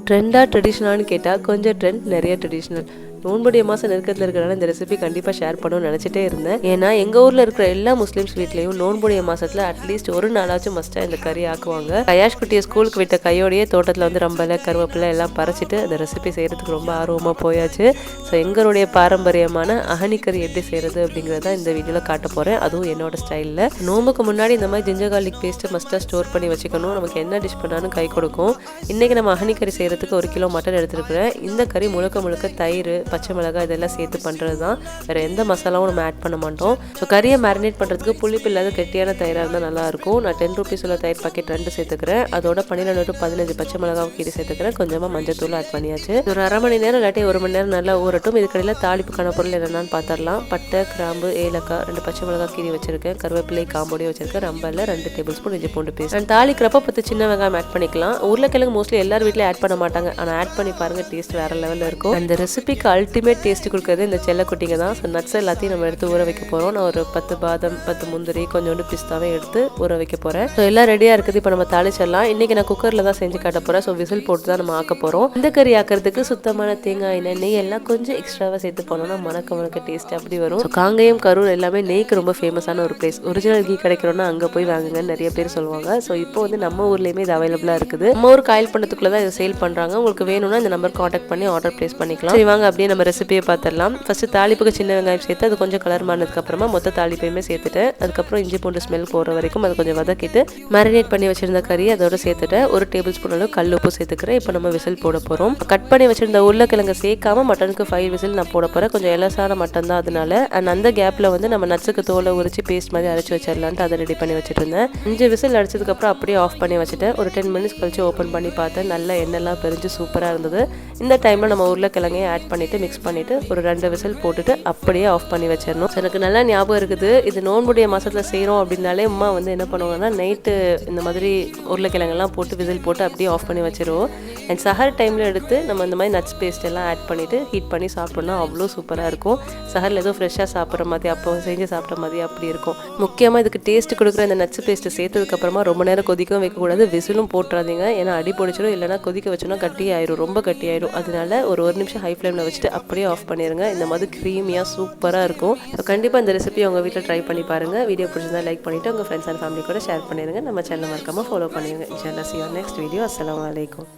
ட்ரெண்டா ட்ரெடிஷ்னலான்னு கேட்டால் கொஞ்சம் ட்ரெண்ட், நிறைய ட்ரெடிஷ்னல். நோன்புடைய மாதம் நெருக்கத்தில் இருக்கிறனால இந்த ரெசிபி கண்டிப்பாக ஷேர் பண்ணணும்னு நினச்சிட்டே இருந்தேன். ஏன்னா எங்கள் ஊரில் இருக்கிற எல்லா முஸ்லீம்ஸ் வீட்லேயும் நோன்புடைய மாதத்தில் அட்லீஸ்ட் ஒரு நாளாச்சும் மஸ்ட்டாக இந்த கறி ஆக்குவாங்க. கயாஷ் குட்டியை ஸ்கூலுக்கு விட்ட கையோடையே தோட்டத்தில் வந்து ரம்பலை கருவேப்பிலை எல்லாம் பறிச்சிட்டு அந்த ரெசிபி செய்கிறதுக்கு ரொம்ப ஆர்வமாக போயாச்சு. ஸோ எங்களுடைய பாரம்பரியமான அகனி கறி எப்படி செய்கிறது அப்படிங்கிறத இந்த வீடியோவில் காட்ட போகிறேன், அதுவும் என்னோட ஸ்டைலில். நோம்புக்கு முன்னாடி இந்த மாதிரி ஜிஞ்சர் கார்லிக் பேஸ்ட்டு மஸ்ட்டாக ஸ்டோர் பண்ணி வச்சுக்கணும். நமக்கு என்ன டிஷ் பண்ணாலும் கை கொடுக்கும். இன்றைக்கி நம்ம அகனி கறி செய்கிறதுக்கு 1 கிலோ மட்டன் எடுத்துருக்கிறேன். இந்த கறி முழுக்க தயிர், பச்சை மிளகாய் இதெல்லாம் சேர்த்து பண்ணுறது தான். வேறு எந்த மசாலாவும் நம்ம ஆட் பண்ண மாட்டோம். ஸோ கறியை மேரினேட் பண்ணுறதுக்கு புளிப்பு இல்லாத கெட்டியான தயிராக இருந்தால் நல்லாயிருக்கும். நான் 10 rupees உள்ள தயிர் பாக்கெட் 2 சேர்த்துக்கிறேன். அதோட 12 to 15 பச்சை மிளகாய் கீரை சேர்த்துக்கிறேன். கொஞ்சமாக மஞ்சத்தூள் ஆட் பண்ணியாச்சு. ஒரு அரை மணி நேரம் இல்லாட்டி 1 மணி நேரம் நல்லா ஊறட்டும். இதுக்கடையில் தாளிப்புக்கான பொருள் என்னென்னு பார்த்துடலாம். பட்டை, கிராம்பு, ஏலக்காய், 2 பச்சை மிளகாய் கீரி வச்சிருக்கேன். கருவேப்பிலை காம்போடியும் வச்சிருக்கேன். ரம்பல்ல 2 டேபிள் ஸ்பூன் இஞ்சி பூண்டு பேஸ்ட். நான் தாளிக்கிறப்ப 10 சின்ன வெங்காயம் ஆட் பண்ணிக்கலாம். உருளைக்கிழங்கு மோஸ்ட்லி எல்லார் வீட்லையும் ஆட் பண்ண மாட்டாங்க. ஆனால் ஆட் பண்ணி பாருங்கள், டேஸ்ட் வேறு லெவலில் இருக்கும். அந்த ரெசிபிக்கு அல்டிமேட் டேஸ்ட் கொடுக்குறது இந்த செல்லக்குட்டிங்க தான். ஸோ நட்ஸ் எல்லாத்தையும் நம்ம எடுத்து ஊற வைக்க போகிறோம். நான் ஒரு 10 பாதம், 10 முந்திரி, கொஞ்சோண்டு பிஸ்தாவே எடுத்து ஊற வைக்க போகிறேன். ஸோ எல்லாம் ரெடியாக இருக்குது. இப்போ நம்ம தாளிச்சிடலாம். இன்றைக்கி நான் குக்கரில் தான் செஞ்சு காட்ட போகிறேன். ஸோ விசில் போட்டு தான் நம்ம ஆக்க போகிறோம். இந்த கறி ஆக்கிறதுக்கு சுத்தமான தேங்காய் எண்ணெய், நெய் எல்லாம் கொஞ்சம் எக்ஸ்ட்ராவாக சேர்த்து போனோம்னா மணக்க டேஸ்ட் அப்படி வரும். ஸோ காங்கேயம், கரூர் எல்லாமே நெய்க்கு ரொம்ப ஃபேமஸான ஒரு பிளேஸ். ஒரிஜினல் கீ கிடைக்கிறோன்னா அங்கே போய் வாங்குங்கன்னு நிறைய பேர் சொல்லுவாங்க. ஸோ இப்போ வந்து நம்ம ஊர்லேயுமே இது அவைலபிளாக இருக்குது. நம்ம ஊர் காயில் பண்ணதுக்குள்ளே தான் இதை சேல் பண்ணுறாங்க. உங்களுக்கு வேணும்னா இந்த நம்பர் காண்டாக்ட் பண்ணி ஆர்டர் பிளேஸ் பண்ணிக்கலாம். சரி வாங்க அப்படியே நம்ம ரெசிபியை பார்த்துடலாம். ஃபஸ்ட்டு தாளிப்புக்கு சின்ன வெங்காயம் சேர்த்து அது கொஞ்சம் கலர் மாறினதுக்கப்புறமா மொத்த தாளிப்பையுமே சேர்த்துட்டேன். அதுக்கப்புறம் இஞ்சி பூண்டு ஸ்மெல் போகிற வரைக்கும் அது கொஞ்சம் வதக்கிட்டு மேரினேட் பண்ணி வச்சிருந்த கறி அதோட சேர்த்துட்டு 1 டேபிள் ஸ்பூன் அளவு கல் உப்பு சேர்த்துக்கிறேன். இப்போ நம்ம விசில் போட போகிறோம். கட் பண்ணி வச்சிருந்த உருளைக்கிழங்கு சேர்க்காம மட்டனுக்கு 5 விசில் நான் போட போகிறேன். கொஞ்சம் எலசான மட்டன் தான், அதனால அந்த கேப்பில் வந்து நம்ம நட்ஸுக்கு தோலை உரிச்சு பேஸ்ட் மாதிரி அரைச்சி வச்சிடலான்ட்டு அதை ரெடி பண்ணி வச்சுட்டு இருந்தேன். 5 விசில் அடிச்சதுக்கப்புறம் அப்படியே ஆஃப் பண்ணி வச்சுட்டேன். ஒரு 10 மினிட்ஸ் கழிச்சு ஓப்பன் பண்ணி பார்த்தேன். நல்லா எண்ணெய்லாம் பிரிஞ்சு சூப்பராக இருந்தது. இந்த டைமில் நம்ம உருளைக்கிழங்கையும் ஆட் பண்ணிவிட்டு மிக்ஸ் பண்ணிவிட்டு ஒரு 2 விசில் போட்டுட்டு அப்படியே ஆஃப் பண்ணி வச்சிடணும். எனக்கு நல்லா ஞாபகம் இருக்குது, இது நோன்புடைய மாதத்தில் செய்கிறோம் அப்படின்னாலே அம்மா வந்து என்ன பண்ணுவாங்கன்னா நைட்டு இந்த மாதிரி உருளைக்கிழங்கெல்லாம் போட்டு விசில் போட்டு அப்படியே ஆஃப் பண்ணி வச்சிருவோம். அண்ட் சஹர் டைமில் எடுத்து நம்ம இந்த மாதிரி நட்ஸ் பேஸ்ட் எல்லாம் ஆட் பண்ணிவிட்டு ஹீட் பண்ணி சாப்பிட்டோம்னா அவ்வளோ சூப்பராக இருக்கும். சஹரில் ஏதோ ஃப்ரெஷ்ஷாக சாப்பிட்ற மாதிரி, அப்போ செஞ்சு சாப்பிட்ற மாதிரி அப்படி இருக்கும். முக்கியமாக இதுக்கு டேஸ்ட் கொடுக்குற இந்த நட்ஸ் பேஸ்ட்டு சேர்த்ததுக்கப்புறமா ரொம்ப நேரம் கொதிக்கவும் வைக்கக்கூடாது, விசிலும் போட்டுறாதீங்க. ஏன்னா அடி பிடிச்சிடும். இல்லைனா கொதிக்க வச்சோன்னா கட்டியாயிரும், ரொம்ப கட்டியாயிரும். அதனால ஒரு நிமிஷம் ஹை ஃப்ளேமில் வச்சுட்டு அப்படியே ஆஃப் பண்ணிடுங்க. இந்த மாதிரி க்ரீமியாக சூப்பராக இருக்கும். ஸோ கண்டிப்பாக இந்த ரெசிபி உங்கள் வீட்டில் ட்ரை பண்ணி பாருங்கள். வீடியோ பிடிச்சிருந்தா லைக் பண்ணிவிட்டு உங்கள் ஃப்ரெண்ட்ஸ் அண்ட் ஃபேமிலி கூட ஷேர் பண்ணிடுங்க. நம்ம சேனல் மறக்காமல் ஃபாலோ பண்ணிடுங்க. இன்ஷால்லா see you next video. அஸ்ஸலாமு அலைக்கும்.